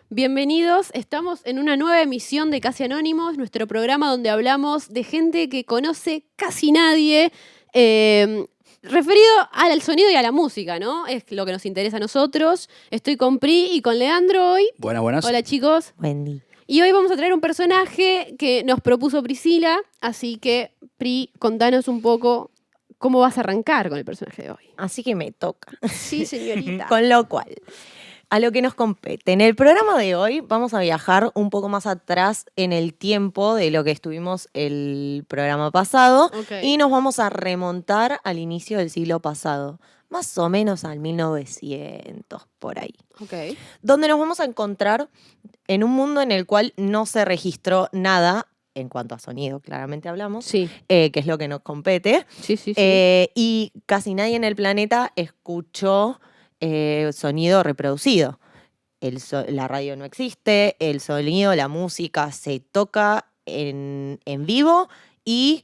Bienvenidos, estamos en una nueva emisión de Casi Anónimos, nuestro programa donde hablamos de gente que conoce casi nadie, referido al sonido y a la música, ¿no? Es lo que nos interesa a nosotros. Estoy con Pri y con Leandro hoy. Buenas. Hola chicos. Wendy. Y hoy vamos a traer un personaje que nos propuso Priscila, así que Pri, contanos un poco cómo vas a arrancar con el personaje de hoy. Así que me toca. Sí, señorita. Con lo cual, a lo que nos compete. En el programa de hoy vamos a viajar un poco más atrás en el tiempo de lo que estuvimos el programa pasado y nos vamos a remontar al inicio del siglo pasado, más o menos al 1900, por ahí. Donde nos vamos a encontrar en un mundo en el cual no se registró nada en cuanto a sonido, claramente hablamos, Sí. Que es lo que nos compete. Sí. Y casi nadie en el planeta escuchó sonido reproducido. La radio no existe, el sonido, la música se toca en vivo y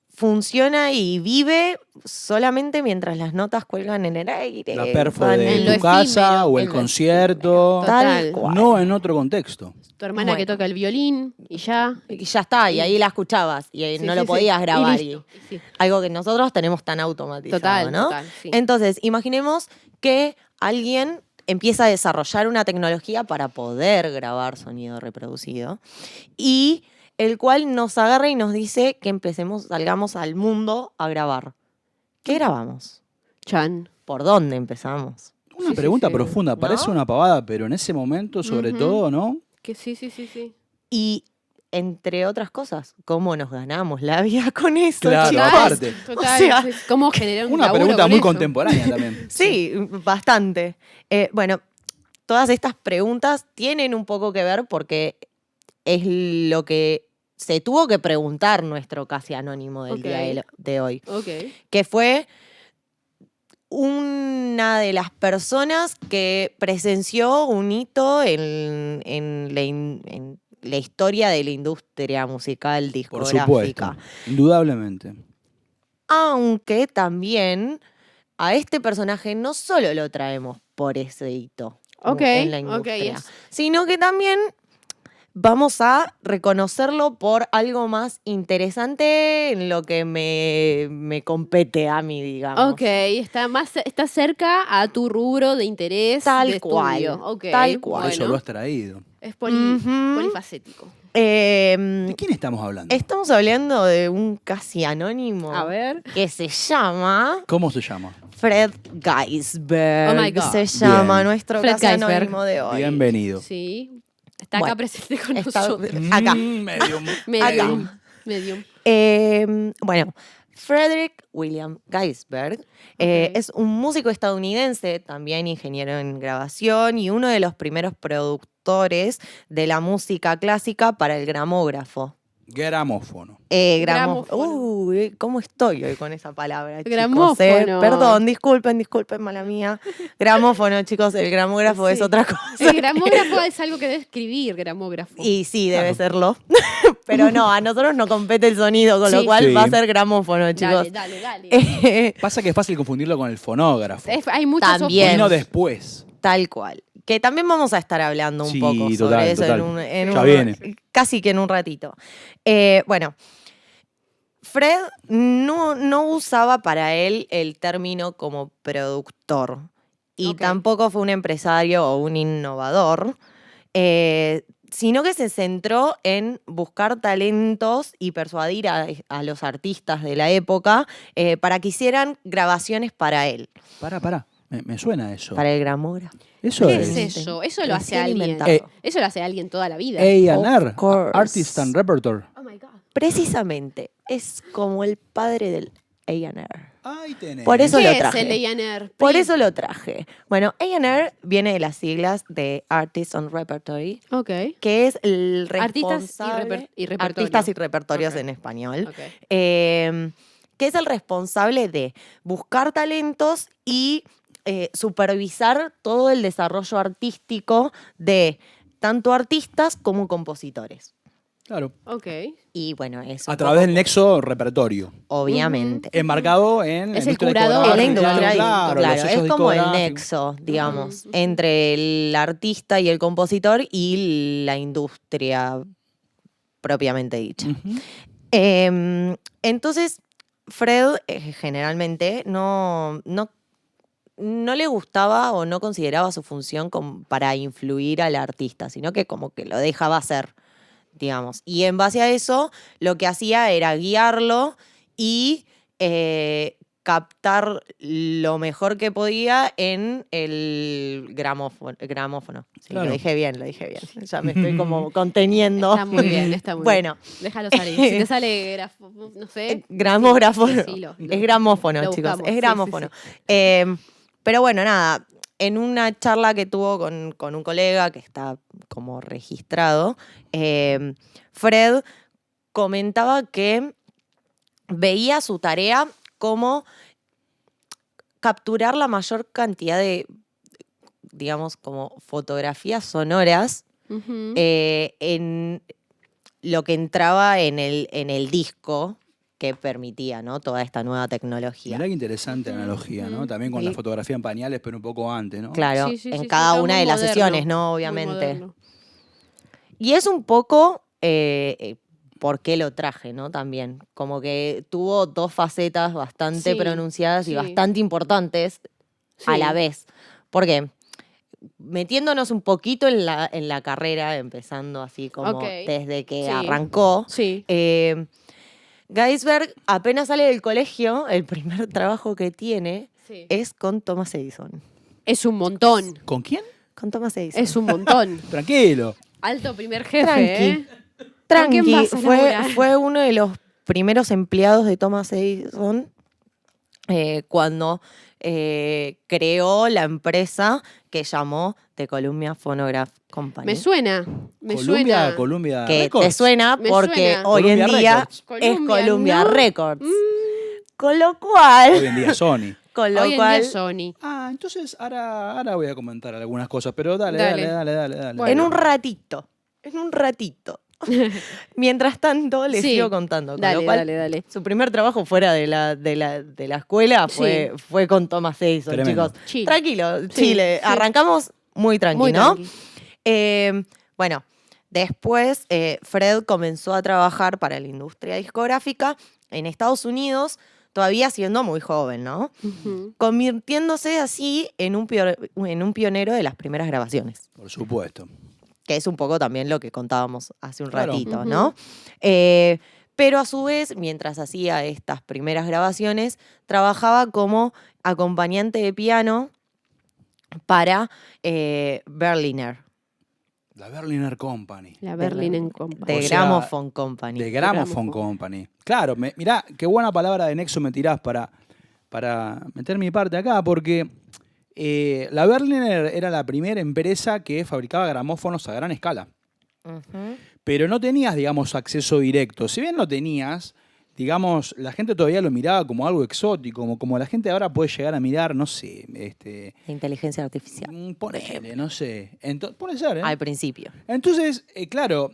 funciona y vive solamente mientras las notas cuelgan en el aire. La perfo de en lo tu casa efímero, o el en lo concierto. Tal cual. No en otro contexto. Tu hermana que toca el violín y ya. Y ya está, y ahí la escuchabas y ahí no lo podías grabar. Y listo. Sí. Algo que nosotros tenemos tan automatizado, Total, ¿no? sí. Entonces, imaginemos que alguien empieza a desarrollar una tecnología para poder grabar sonido reproducido y el cual nos agarra y nos dice que salgamos al mundo a grabar. ¿Qué grabamos? Chan. ¿Por dónde empezamos? Una pregunta profunda, ¿No? parece una pavada, pero en ese momento, sobre todo, ¿no? Que sí. Y entre otras cosas, ¿cómo nos ganamos la vida con eso? Claro, chicos? aparte. Total. O sea, ¿Cómo generar un Una laburo pregunta con muy eso? contemporánea también. Sí, bastante. Bueno, todas estas preguntas tienen un poco que ver porque es lo que se tuvo que preguntar nuestro casi anónimo del día de hoy. Que fue una de las personas que presenció un hito en la historia de la industria musical Por discográfica. supuesto, indudablemente. Aunque también a este personaje no solo lo traemos por ese hito en la industria, sino que también vamos a reconocerlo por algo más interesante en lo que me compete a mí, digamos. Está cerca a tu rubro de interés, Tal de cual, estudio. tal Por cual. eso lo has traído. Es Ujú. polifacético. ¿De quién estamos hablando? Estamos hablando de un casi anónimo A ver. que se llama ¿Cómo se llama? Fred Geisberg. Oh my God. Se llama Bien. nuestro Fred casi Geisberg. anónimo de hoy. Bienvenido. Sí. Está acá Bueno, presente con está nosotros. acá. Medium. Bueno, Frederick William Geisberg es un músico estadounidense, también ingeniero en grabación y uno de los primeros productores de la música clásica para el gramógrafo. Gramófono. Gramófono. Uy, ¿cómo estoy hoy con esa palabra, chicos? Gramófono. Perdón, disculpen, mala mía. Gramófono, chicos, el gramógrafo es otra cosa. El gramógrafo es algo que debe escribir, gramógrafo. Y sí, debe serlo. Pero no, a nosotros no compete el sonido, con lo cual va a ser gramófono, chicos. Dale. Pasa que es fácil confundirlo con el fonógrafo. Hay muchas También. Vino después. Tal cual. Que también vamos a estar hablando un poco sobre eso Ya viene. casi que en un ratito. Bueno, Fred no usaba para él el término como productor y tampoco fue un empresario o un innovador, sino que se centró en buscar talentos y persuadir a los artistas de la época para que hicieran grabaciones para él. Pará. Me suena eso. Para el gramógrafo. Eso ¿Qué es. es eso? Eso lo hace Recién alguien. inventado. Eso lo hace alguien toda la vida. A&R, Of course. Artist and Repertoire. Oh my God. Precisamente, es como el padre del A&R. Ahí tenés. Por eso ¿Qué lo es traje. el A&R? Por eso lo traje. Bueno, A&R viene de las siglas de Artist on Repertory, que es el responsable... Artistas y repertorio. Artistas y repertorios en español. Ok. Que es el responsable de buscar talentos y supervisar todo el desarrollo artístico de tanto artistas como compositores. Claro. Ok. Y bueno, eso. A través del nexo repertorio. Obviamente. Enmarcado en Es la el industria curador. En la discográfica, industria, claro, claro, los sellos es como el discográficos. nexo, digamos, entre el artista y el compositor y la industria propiamente dicha. Ujú. Entonces, Fred generalmente no le gustaba o no consideraba su función para influir al artista, sino que como que lo dejaba hacer, digamos. Y en base a eso, lo que hacía era guiarlo y captar lo mejor que podía en el gramófono. Sí, Claro. lo dije bien. Ya me estoy como conteniendo. Está muy bien, está muy Bueno. bien. Déjalo salir. Si te sale no sé. Gramógrafo. decilo. Es gramófono, Lo chicos. buscamos. Es Sí, gramófono. sí. Pero bueno, nada. En una charla que tuvo con un colega que está como registrado, Fred comentaba que veía su tarea como capturar la mayor cantidad de, digamos, como fotografías sonoras Ujú. en lo que entraba en el disco que permitía, ¿no? Toda esta nueva tecnología. Mirá qué interesante analogía, ¿no? También con la Sí. fotografía en pañales, pero un poco antes, ¿no? Claro, Sí, sí, en sí, cada sí, una muy de las moderno, sesiones, ¿no? muy Obviamente. moderno. Y es un poco por qué lo traje, ¿no? También. Como que tuvo dos facetas bastante Sí, pronunciadas y sí. bastante importantes a Sí. la vez. Porque metiéndonos un poquito en la carrera, empezando así como Ok. desde que Sí. arrancó, Sí. Geisberg apenas sale del colegio, el primer trabajo que tiene Sí. es con Thomas Edison. Es un montón. ¿Con quién? Con Thomas Edison. Es un montón. Tranquilo. Alto primer jefe, Tranqui. ¿eh? Tranqui, ¿Con quién vas a laburar? fue uno de los primeros empleados de Thomas Edison cuando creó la empresa que llamó The Columbia Phonograph Company. Me suena. Columbia que Records. te suena Me porque suena. hoy en Columbia día Records. es Columbia ¿no? Records. Con lo cual, Hoy en día Sony. con lo Hoy en cual día Sony. Ah, entonces ahora voy a comentar algunas cosas, pero dale. Dale. Bueno. en un ratito. Mientras tanto, les Sí. sigo contando. Con Dale, lo cual, dale. su primer trabajo fuera de la escuela fue con Thomas Edison, Tremendo. chicos. Chill. Tranquilo, Sí, Chile. sí. Arrancamos muy tranquilo, Muy ¿no? tranqui. Bueno, después Fred comenzó a trabajar para la industria discográfica en Estados Unidos, todavía siendo muy joven, ¿no? Ujú. Convirtiéndose así en un pionero de las primeras grabaciones. Por supuesto. Que es un poco también lo que contábamos hace un Claro. ratito, Ujú. ¿no? Pero a su vez, mientras hacía estas primeras grabaciones, trabajaba como acompañante de piano para Berliner, La Berliner Company. La Berlin Company. de O sea, Gramophone Company. De Gramophone Gramophone. Company. Claro, mirá, qué buena palabra de nexo me tirás para meter mi parte acá, porque la Berliner era la primera empresa que fabricaba gramófonos a gran escala. Ujú. Pero no tenías, digamos, acceso directo. Si bien lo tenías, digamos, la gente todavía lo miraba como algo exótico, como la gente ahora puede llegar a mirar, no sé, De inteligencia artificial. ponele, no sé. Puede ser, ¿eh? Al principio. Entonces, claro,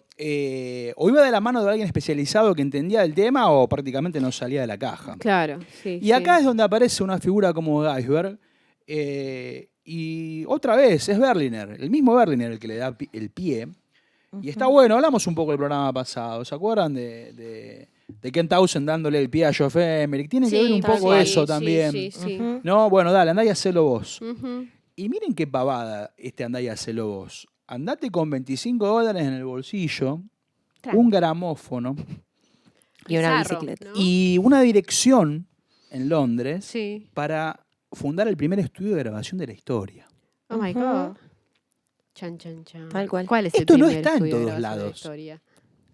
o iba de la mano de alguien especializado que entendía el tema o prácticamente no salía de la caja. Claro, sí. Y acá es donde aparece una figura como Geisberg. Y otra vez es Berliner, el mismo Berliner el que le da el pie. Y está bueno, hablamos un poco del programa pasado. ¿Se acuerdan de Ken Townsend dándole el pie a Geoff Emerick? Tiene que ver un tal poco cual. eso también. Sí, sí. Ujú. No, bueno, dale, andá y hacelo vos. Ujú. Y miren qué pavada andá y hacelo vos. Andate con $25 en el bolsillo, Tranqui. un gramófono Y una Bizarro, bicicleta. ¿no? y una dirección en Londres Sí. para fundar el primer estudio de grabación de la historia. Oh my Ujú. God. Chan, chan, chan. Tal cual. ¿Cuál es Esto el no primer está en estudio de todos grabación de la lados. historia?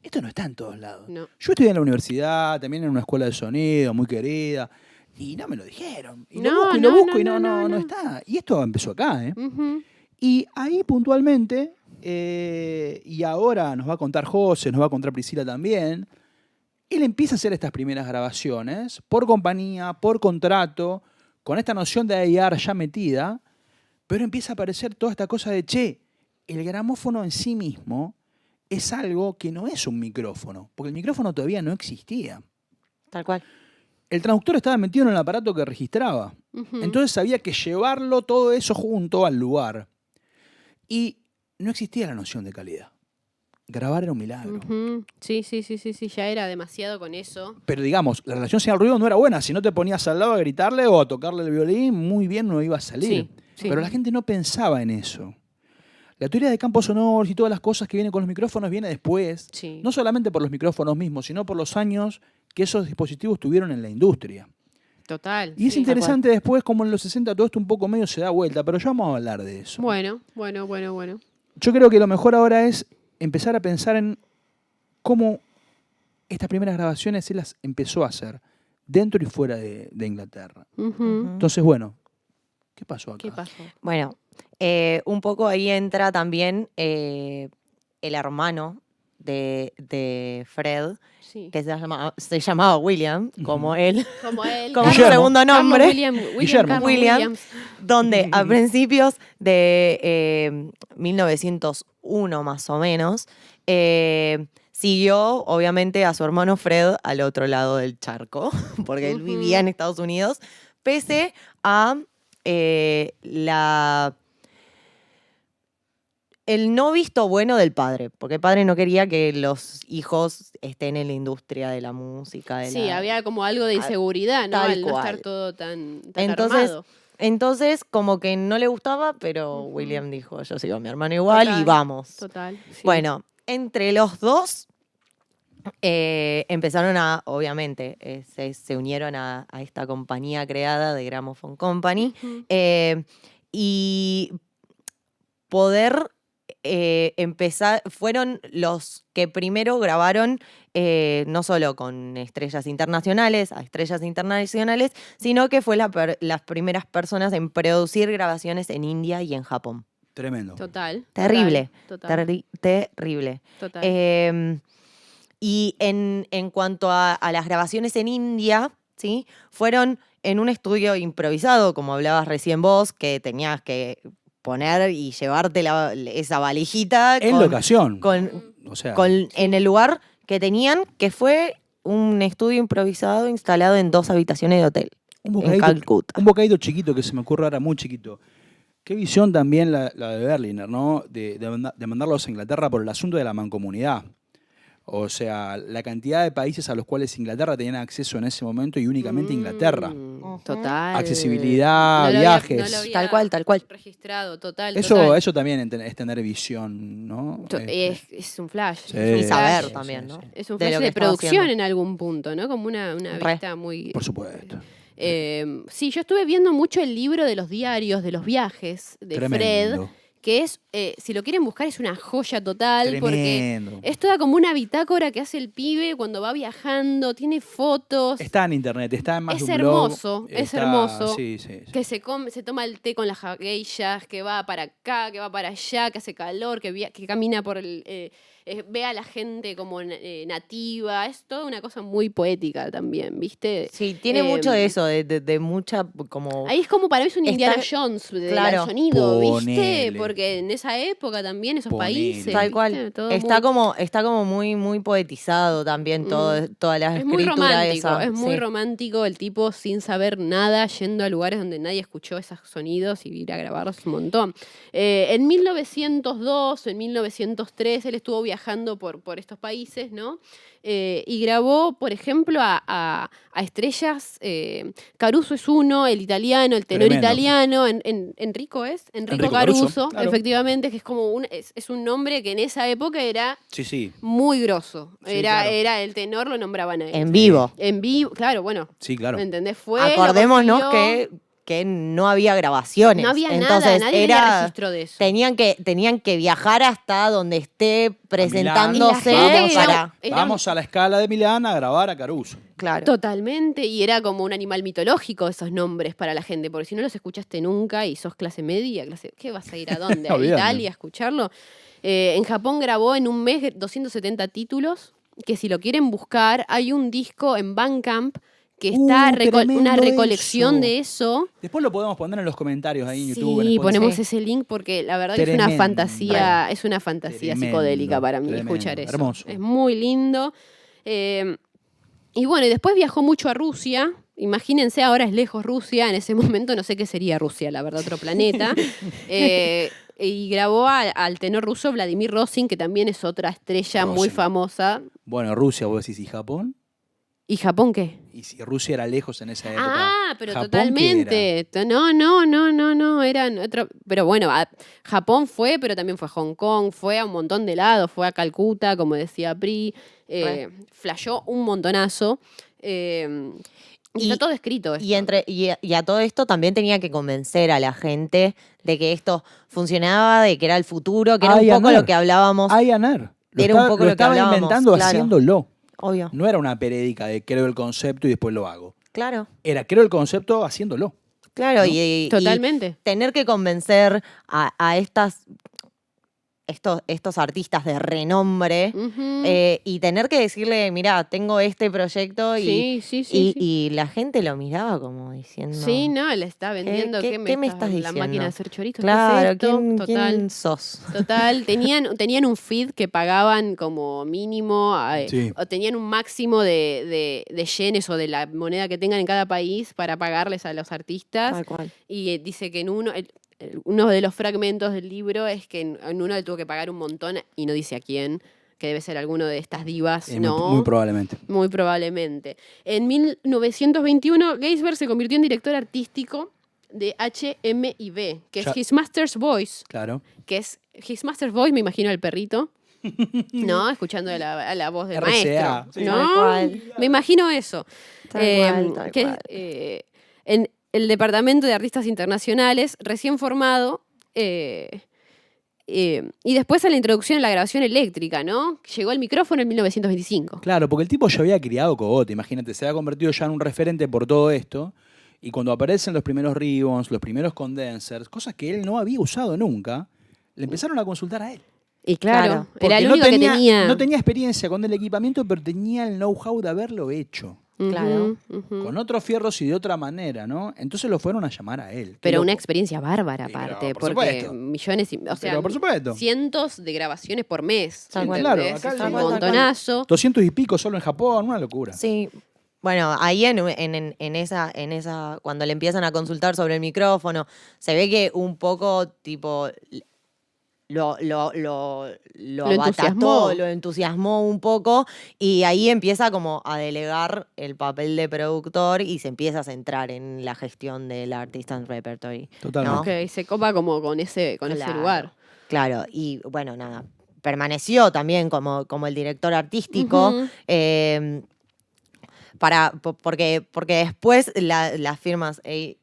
Esto no está en todos lados. No. Yo estudié en la universidad, también en una escuela de sonido muy querida, y no me lo dijeron. Y lo No, busco y no, lo busco no, y no, no no. está. Y esto empezó acá, ¿eh? Ujú. Y ahí puntualmente, y ahora nos va a contar José, nos va a contar Priscila también, él empieza a hacer estas primeras grabaciones por compañía, por contrato, con esta noción de AR ya metida, pero empieza a aparecer toda esta cosa de, che, el gramófono en sí mismo es algo que no es un micrófono, porque el micrófono todavía no existía. Tal cual. El traductor estaba metido en el aparato que registraba. Entonces había que llevarlo todo eso junto al lugar. Y no existía la noción de calidad. Grabar era un milagro. Sí, ya era demasiado con eso. Pero digamos, la relación sin el ruido no era buena. Si no te ponías al lado a gritarle o a tocarle el violín, muy bien no iba a salir. Sí. Pero la gente no pensaba en eso. La teoría de campos sonoros y todas las cosas que vienen con los micrófonos viene después. Sí. No solamente por los micrófonos mismos, sino por los años que esos dispositivos tuvieron en la industria. Total. Y es interesante después, como en los 60 todo esto un poco medio se da vuelta, pero ya vamos a hablar de eso. Bueno. Yo creo que lo mejor ahora es empezar a pensar en cómo estas primeras grabaciones se las empezó a hacer dentro y fuera de Inglaterra. Entonces, bueno, ¿qué pasó acá? ¿Qué pasó? Bueno, un poco ahí entra también el hermano de Fred, Sí. que se llamaba William, como él, Como él. como Guillermo. segundo nombre, Guillermo. Carlos William. Williams. donde a principios de 1901 más o menos, siguió obviamente a su hermano Fred al otro lado del charco, porque él vivía en Estados Unidos, pese a el no visto bueno del padre, porque el padre no quería que los hijos estén en la industria de la música. Sí, había como algo de inseguridad, ¿no? Tal Al no cual. estar todo tan Entonces, armado. como que no le gustaba, pero William dijo, yo sigo a mi hermano igual y vamos. Total. Sí. Bueno, entre los dos empezaron obviamente, se unieron a esta compañía creada de Gramophone Company y poder empezar, fueron los que primero grabaron no solo con estrellas internacionales, sino que fue las primeras personas en producir grabaciones en India y en Japón. Tremendo. Total. Terrible. Total. Terrible. Total. Y en cuanto a las grabaciones en India, ¿sí? Fueron en un estudio improvisado, como hablabas recién vos, que tenías que poner y llevarte esa valijita En locación. o sea, en el lugar que tenían, que fue un estudio improvisado instalado en 2 habitaciones de hotel en Calcuta. Un bocadito chiquito que se me ocurre ahora, muy chiquito. Qué visión también la de Berliner, ¿no? De mandarlos a Inglaterra por el asunto de la mancomunidad. O sea, la cantidad de países a los cuales Inglaterra tenía acceso en ese momento y únicamente Inglaterra. Total. Accesibilidad, viajes. No lo había Tal cual. registrado, total. Eso también es tener visión, ¿no? Es un flash. Sí. Es un Y saber flash. también, ¿no? Es un De flash lo que de estaba producción haciendo. en algún punto, ¿no? Como una vista muy... Por supuesto. Sí, yo estuve viendo mucho el libro de los diarios, de los viajes de Tremendo. Fred, que es, si lo quieren buscar, es una joya total, Tremendo. porque es toda como una bitácora que hace el pibe cuando va viajando, tiene fotos. Está en internet, está en más Es de un blog. hermoso, es hermoso. Sí. Que se toma el té con las geishas, que va para acá, que va para allá, que hace calor, que camina por el... ve a la gente como nativa. Es toda una cosa muy poética también, ¿viste? Sí, tiene mucho de eso, de mucha como... Ahí es como para mí es un Indiana Está- Jones del claro. sonido, ¿viste? Ponele. Porque en esa época también, esos Ponele. países. Tal ¿viste? cual. Todo Está como muy, muy poetizado también toda la es muy escritura romántico, esa. es muy Sí. romántico el tipo sin saber nada, yendo a lugares donde nadie escuchó esos sonidos y ir a grabarlos un montón. En 1902, en 1903, él estuvo viajando por estos países, ¿no? Y grabó, por ejemplo, a estrellas. Caruso es uno, el italiano, el tenor Tremendo. italiano. Enrico Enrico Caruso, Caruso, claro. efectivamente, que es como es un nombre que en esa época era Sí. muy grosso. Sí, Era claro. el tenor, lo nombraban a él. En vivo. En vivo, claro, bueno. Sí, claro. ¿Me entendés? Lo Acordémonos consiguió. que no había grabaciones. No había Entonces, nada, nadie tenía registro de eso. tenían que viajar hasta donde esté presentándose Y la gente para... Vamos a la escala de Milán a grabar a Caruso. Claro. Totalmente, y era como un animal mitológico esos nombres para la gente, porque si no los escuchaste nunca y sos clase media, ¿qué vas a ir a dónde? ¿A Olvidando. Italia a escucharlo? En Japón grabó en un mes 270 títulos, que si lo quieren buscar, hay un disco en Bandcamp que está tremendo una recolección eso. de eso. Después lo podemos poner en los comentarios ahí en YouTube. Sí, en Spotify. ponemos ese link porque la verdad que es una fantasía psicodélica para mí escuchar eso. Hermoso. Es muy lindo. Y bueno, y después viajó mucho a Rusia. Imagínense, ahora es lejos Rusia. En ese momento no sé qué sería Rusia, la verdad, otro planeta. Y grabó al tenor ruso Vladimir Rosin, que también es otra estrella muy famosa. Bueno, Rusia, vos decís, ¿y Japón? ¿Y Japón qué? Y si Rusia era lejos en esa época. Ah, pero ¿Japón totalmente. No, eran otro. Pero bueno, Japón fue, pero también fue a Hong Kong, fue a un montón de lados, fue a Calcuta, como decía Pri, flasheó un montonazo. Y está todo escrito. Esto. Y a todo esto también tenía que convencer a la gente de que esto funcionaba, de que era el futuro, que era un poco lo que hablábamos. Ayanar. Era un poco lo que estaba hablábamos, inventando haciéndolo. Obvio. No era una perédica de creo el concepto y después lo hago. Claro. Era creo el concepto haciéndolo. Claro, ¿no? y Totalmente. tener que convencer a estos artistas de renombre y tener que decirle, mirá, tengo este proyecto y la gente lo miraba como diciendo... Sí, no, le está vendiendo ¿Qué me estás diciendo? La máquina de hacer chorizos. Claro, ¿qué es esto? ¿quién sos? Total, tenían un feed que pagaban como mínimo, o tenían un máximo de yenes o de la moneda que tengan en cada país para pagarles a los artistas. Tal cual. Y dice que en uno de los fragmentos del libro es que en uno le tuvo que pagar un montón y no dice a quién, que debe ser alguno de estas divas, ¿no? Muy probablemente. Muy probablemente. En 1921, Gaisberg se convirtió en director artístico de HMV, que es His Master's Voice. Claro. Que es His Master's Voice, me imagino al perrito, ¿no? Escuchando a la voz del RCA. maestro. Sí. ¿No? Tal cual. Me imagino eso. Tal cual. En el Departamento de Artistas Internacionales, recién formado, y después a la introducción a la grabación eléctrica, ¿no? Llegó el micrófono en 1925. Claro, porque el tipo ya había criado cogote, imagínate, se había convertido ya en un referente por todo esto. Y cuando aparecen los primeros ribbons, los primeros condensers, cosas que él no había usado nunca, le empezaron a consultar a él. Y claro, Porque era el único que tenía... No tenía experiencia con el equipamiento, pero tenía el know-how de haberlo hecho. Claro. Con otros fierros y de otra manera, ¿no? Entonces lo fueron a llamar a él. Pero una experiencia bárbara aparte, por porque supuesto. millones, Por supuesto. cientos de grabaciones por mes. Tal cual. ¿Entendés? Claro, acá Es un tal cual. montonazo. 200 y pico solo en Japón, una locura. Sí. Bueno, ahí en esa, cuando le empiezan a consultar sobre el micrófono, se ve que un poco tipo lo abatató, lo entusiasmó un poco y ahí empieza como a delegar el papel de productor y se empieza a centrar en la gestión del Artists Repertory. Totalmente. Ok, se copa como con ese lugar. Claro, y bueno, nada, permaneció también como el director artístico. Porque después las firmas HMV,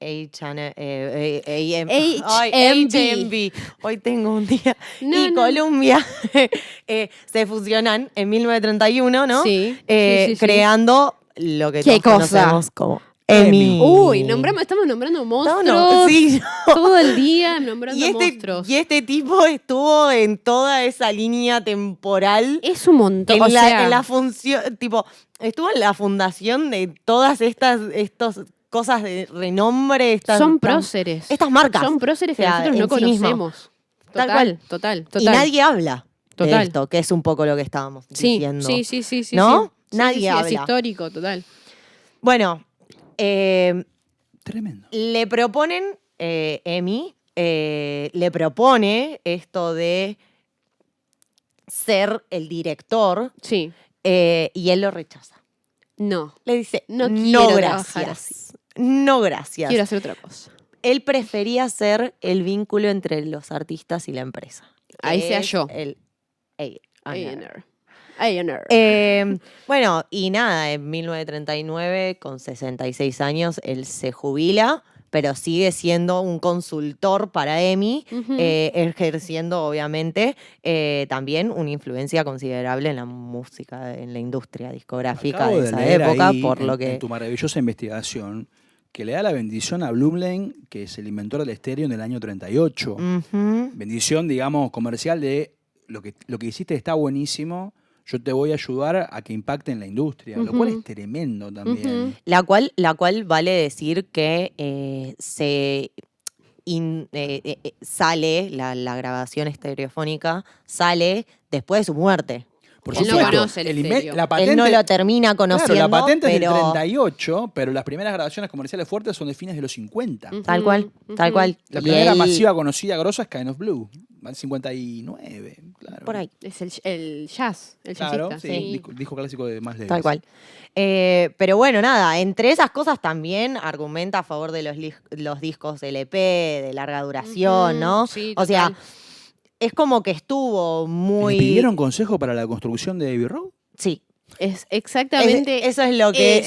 hoy tengo un día, Columbia se fusionan en 1931, ¿no? Sí, creando lo que todos conocemos como EMI. Uy, estamos nombrando monstruos todo el día nombrando monstruos. Y este tipo estuvo en toda esa línea temporal. Es un montón. En la función, tipo, estuvo en la fundación de todas estas cosas de renombre. Son próceres. Estas marcas. Son próceres que nosotros no conocemos. Total. Y nadie habla de esto, que es un poco lo que estábamos diciendo. Sí. ¿No? Sí. Nadie habla. Es histórico, total. Bueno, tremendo. Le proponen, EMI, le propone esto de ser el director. Sí. Y él lo rechaza. No. Le dice, no quiero trabajar gracias. así. No, gracias. Quiero hacer otra cosa. Él prefería ser el vínculo entre los artistas y la empresa. Ahí se halló. El A&R. Bueno, y nada, en 1939, con 66 años, él se jubila, pero sigue siendo un consultor para EMI, ejerciendo, obviamente, también una influencia considerable en la música, en la industria discográfica de esa época, por lo que... En tu maravillosa investigación, que le da la bendición a Blumlein, que es el inventor del estéreo en el año 38. Bendición, digamos, comercial de lo que hiciste está buenísimo, yo te voy a ayudar a que impacte en la industria, lo cual es tremendo también. La cual vale decir que sale, la grabación estereofónica sale después de su muerte. Por Él no supuesto, conoce el estéreo. la patente, Él no lo termina conociendo, claro, la patente es pero del 38, pero las primeras grabaciones comerciales fuertes son de fines de los 50. tal cual. La Y primera él- masiva conocida grosa es Kind of Blue, al 59, claro. por ahí. Es el jazz, el Claro, jazzista. sí, disco clásico de más Davis. Tal cual. Pero bueno, nada, entre esas cosas también argumenta a favor de los discos LP, de larga duración, ¿no? Sí, o sea, total. es como que estuvo muy... ¿Le pidieron consejo para la construcción de Abbey Road? Sí. Es exactamente Eso es lo que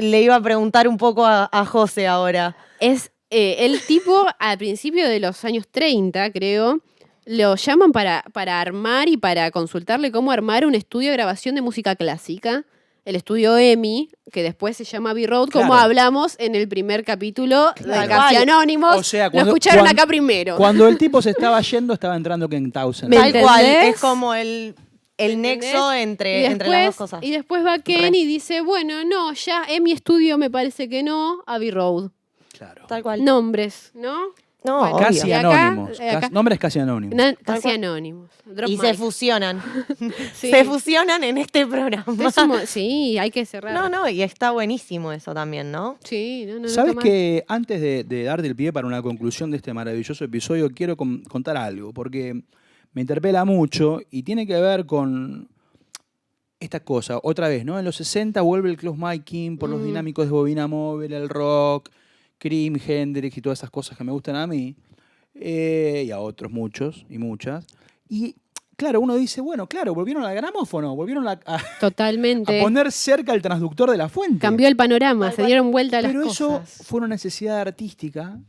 le iba a preguntar un poco a José ahora. Es el tipo, al principio de los años 30, creo, lo llaman para armar y para consultarle cómo armar un estudio de grabación de música clásica, el estudio EMI, que después se llama Abbey Road, como Claro. hablamos en el primer capítulo de Claro. Casi Anónimos. O sea, lo cuando- escucharon cuando- acá primero. Cuando el tipo se estaba yendo, estaba entrando Ken Townsend. ¿Me Tal cual, entendés? es como el nexo entre las dos cosas. Y después va Ken y dice, bueno, no, ya EMI Estudio me parece que no, Abbey Road. Claro. Tal cual. Nombres, ¿no? No, Bueno, obvio. Casi Y acá- anónimos. acá- Nombres casi anónimos. Casi cual. Anónimos. Drop Y mic. se fusionan. Sí. Se fusionan en este programa. Sí, hay que cerrar. No, y está buenísimo eso también, ¿no? Sí, no ¿Sabes está mal. que antes de darte el pie para una conclusión de este maravilloso episodio, quiero contar algo? Porque me interpela mucho y tiene que ver con esta cosa. Otra vez, ¿no? En los 60 vuelve el close miking por los dinámicos de bobina móvil, el rock, Cream, Hendrix y todas esas cosas que me gustan a mí. Y a otros muchos y muchas. Y claro, uno dice, bueno, claro, volvieron al gramófono, volvieron a Totalmente. poner cerca el transductor de la fuente. Cambió el panorama, Tal se cual. dieron vuelta a las Pero eso cosas. fue una necesidad artística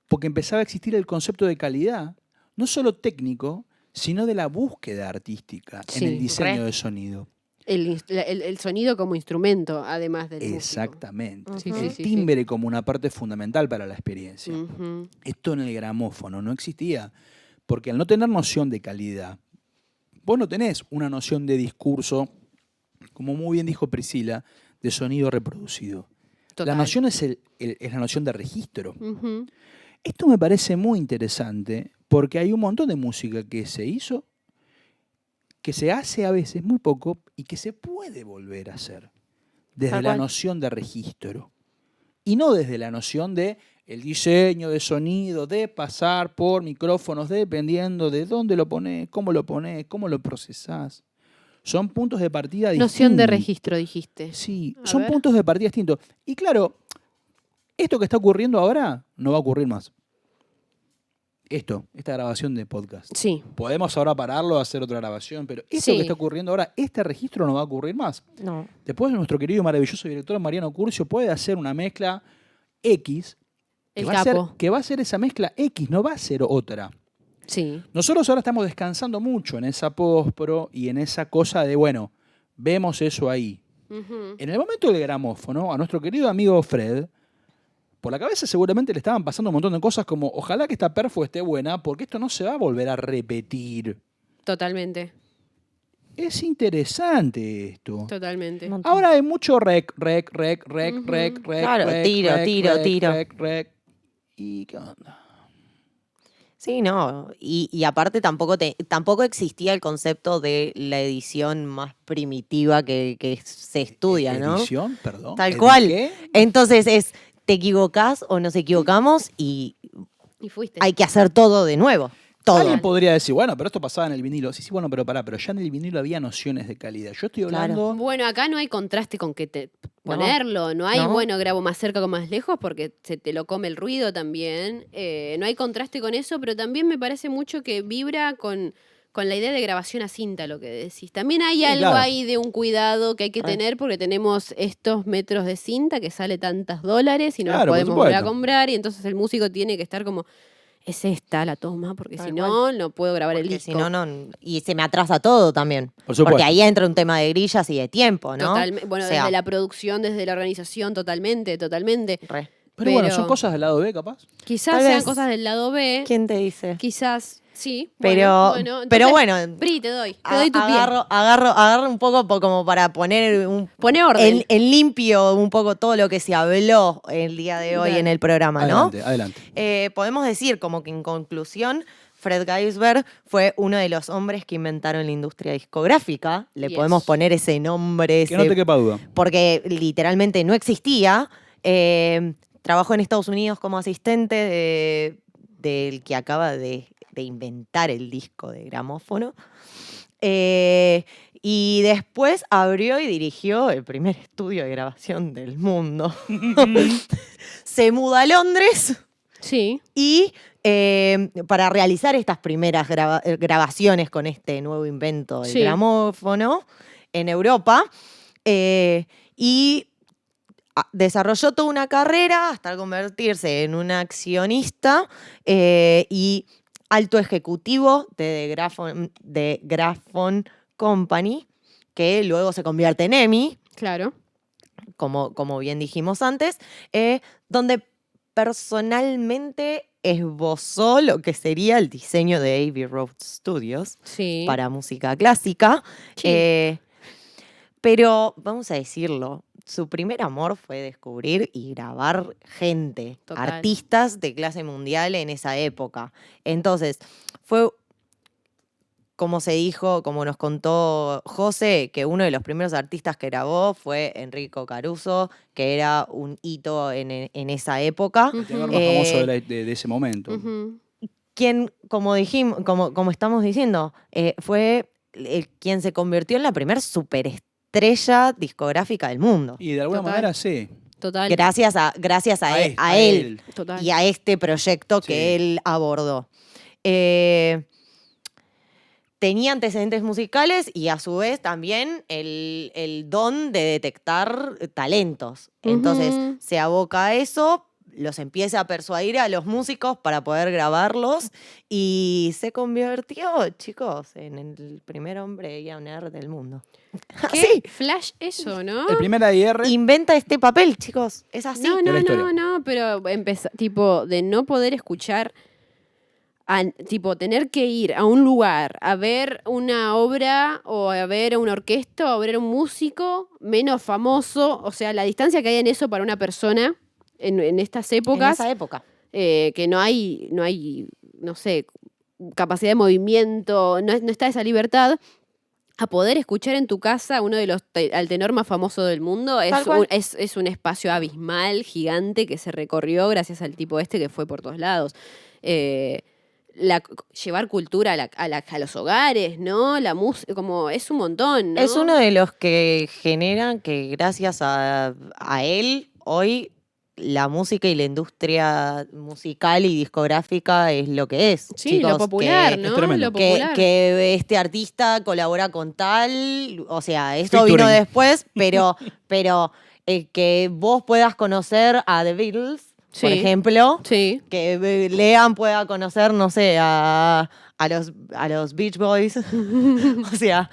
porque empezaba a existir el concepto de calidad, no solo técnico, sino de la búsqueda artística Sí, en el diseño re. de sonido. El sonido como instrumento, además del Exactamente. Ujú. Sí, El sí, sí, timbre como una parte fundamental para la experiencia. músico. Ujú. Esto en el gramófono no existía, porque al no tener noción de calidad, vos no tenés una noción de discurso, como muy bien dijo Priscila, de sonido reproducido. Total. La noción es la noción de registro. Ujú. Esto me parece muy interesante porque hay un montón de música que se hizo, que se hace a veces muy poco y que se puede volver a hacer desde Tal la cual. noción de registro y no desde la noción de el diseño de sonido, de pasar por micrófonos dependiendo de dónde lo pones, cómo lo procesás. Son puntos de partida distintos. Noción de registro, dijiste. Sí, A son ver. puntos de partida distintos. Y claro, esto que está ocurriendo ahora no va a ocurrir más. Esta grabación de podcast. Sí. Podemos ahora pararlo, hacer otra grabación, pero esto Sí. que está ocurriendo ahora, este registro no va a ocurrir más. No. Después nuestro querido y maravilloso director Mariano Curcio puede hacer una mezcla X, que El va a ser- capo. que va a ser esa mezcla X, no va a ser otra. Sí. Nosotros ahora estamos descansando mucho en esa postpro y en esa cosa de, bueno, vemos eso ahí. Ujú. En el momento del gramófono, a nuestro querido amigo Fred, por la cabeza seguramente le estaban pasando un montón de cosas como, ojalá que esta perfo esté buena, porque esto no se va a volver a repetir. Totalmente. Es interesante esto. Totalmente. Montón. Ahora hay mucho rec. Ujú. Claro, tiro. ¿Y qué onda? Sí, no. Y aparte tampoco existía el concepto de la edición más primitiva que se estudia, ¿no? ¿Edición? Perdón. Tal ¿Edit cual. qué? Entonces te equivocás o nos equivocamos y Y fuiste. hay que hacer todo de nuevo. Todo. Alguien podría decir, bueno, pero esto pasaba en el vinilo. Sí, bueno, pero pero ya en el vinilo había nociones de calidad. Yo estoy Claro. hablando... Bueno, acá no hay contraste con que te No. ponerlo, no hay, No. bueno, grabo más cerca o más lejos porque se te lo come el ruido también. No hay contraste con eso, pero también me parece mucho que vibra con la idea de grabación a cinta, lo que decís. También hay algo claro. ahí de un cuidado que hay que tener porque tenemos estos metros de cinta que sale tantos dólares y no Claro, los por podemos volver a supuesto. comprar y entonces el músico tiene que estar como, es esta la toma, porque Tal si no, no puedo grabar el Porque disco. si no, no. Y se me atrasa todo también. Por supuesto. Porque ahí entra un tema de grillas y de tiempo, ¿no? Bueno, O sea, desde la producción, desde la organización, totalmente. re. Pero bueno, pero- son cosas del lado B, capaz. Quizás Tal sean vez- cosas del lado B, ¿Quién te dice? quizás Sí, Pero entonces, bueno, Bri, te doy tu pie. agarro un poco como para poner Pone orden. en limpio un poco todo lo que se habló el día de hoy Dale. en el programa, ¿no? Adelante. Podemos decir como que en conclusión, Fred Geisberg fue uno de los hombres que inventaron la industria discográfica. Le podemos poner ese nombre. Que no te quepa duda. Porque literalmente no existía. Trabajó en Estados Unidos como asistente del que acaba de inventar el disco de gramófono. Y después abrió y dirigió el primer estudio de grabación del mundo. Se muda a Londres. Sí. Y para realizar estas primeras grabaciones con este nuevo invento del gramófono en Europa. Y desarrolló toda una carrera hasta convertirse en un accionista y alto ejecutivo de Graphone Company, que luego se convierte en EMI. Claro. Como bien dijimos antes, donde personalmente esbozó lo que sería el diseño de Abbey Road Studios para música clásica. Sí. Pero, vamos a decirlo, su primer amor fue descubrir y grabar gente, artistas de clase mundial en esa época. Entonces, fue, como se dijo, como nos contó José, que uno de los primeros artistas que grabó fue Enrico Caruso, que era un hito en esa época. El tenor más famoso de ese momento. Quien, como estamos diciendo, fue quien se convirtió en la primer superestrella discográfica del mundo. Y de alguna manera sí. Total. Gracias a él. Total. Y a este proyecto que él abordó. Tenía antecedentes musicales y a su vez también el don de detectar talentos. Entonces se aboca a eso, los empieza a persuadir a los músicos para poder grabarlos y se convirtió, chicos, en el primer hombre y nerd del mundo. ¿Qué flash eso, no? El primer AIR. Inventa este papel, chicos. Es así. No, pero tipo de no poder escuchar, tipo tener que ir a un lugar a ver una obra o a ver una orquesta o a ver un músico menos famoso, o sea, la distancia que hay en eso para una persona en estas épocas. En esa época. Que no hay, no sé, capacidad de movimiento, no está esa libertad. A poder escuchar en tu casa uno de los al tenor más famoso del mundo es un espacio abismal, gigante, que se recorrió gracias al tipo que fue por todos lados. Llevar cultura a los hogares, ¿no? La música, como es un montón, ¿no? Es uno de los que generan que gracias a él hoy la música y la industria musical y discográfica es lo que es. Sí, chicos, lo popular, ¿no? Es tremendo. Lo popular. Que este artista colabora con tal, o sea, esto vino después, pero que vos puedas conocer a The Beatles, por ejemplo, que Lean pueda conocer, no sé, a los Beach Boys, o sea...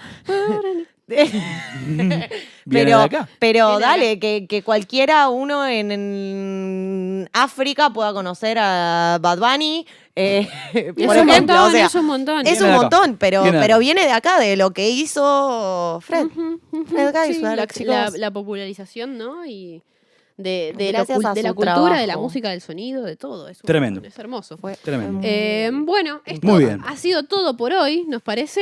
pero dale, que cualquiera, uno en África pueda conocer a Bad Bunny, por ejemplo. Es un montón. Es un montón, pero viene de acá, de lo que hizo Fred. Fred Geisberg, la popularización, ¿no? Y de la cultura, trabajo. de la música, del sonido, de todo. Tremendo. Es hermoso. Tremendo. Bueno, esto Muy bien. ha sido todo por hoy, ¿nos parece?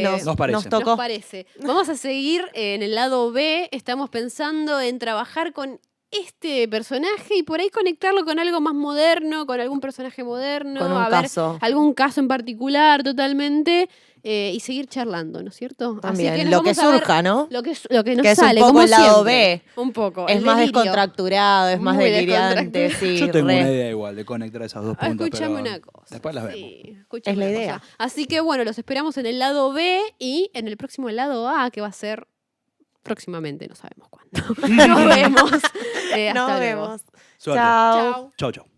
Nos parece. Nos tocó. Nos parece. Vamos a seguir en el lado B. Estamos pensando en trabajar con este personaje y por ahí conectarlo con algo más moderno, con algún personaje moderno. Con un caso. Algún caso en particular, totalmente. Y seguir charlando, ¿no es cierto? También, así que lo que surja, ¿no? Lo que nos que sale, es un poco como el lado siempre. B. Un poco. Es el más delirio. descontracturado, es más Muy delirante. Sí, Yo tengo una idea igual de conectar esas dos puntas. Escúchame pero una cosa. Después las vemos. Sí, escúchame Es la una idea. cosa. Así que bueno, los esperamos en el lado B y en el próximo lado A, que va a ser próximamente, no sabemos cuándo. Nos vemos. Hasta Nos luego. vemos. Suerte. Chao. Chau, chau.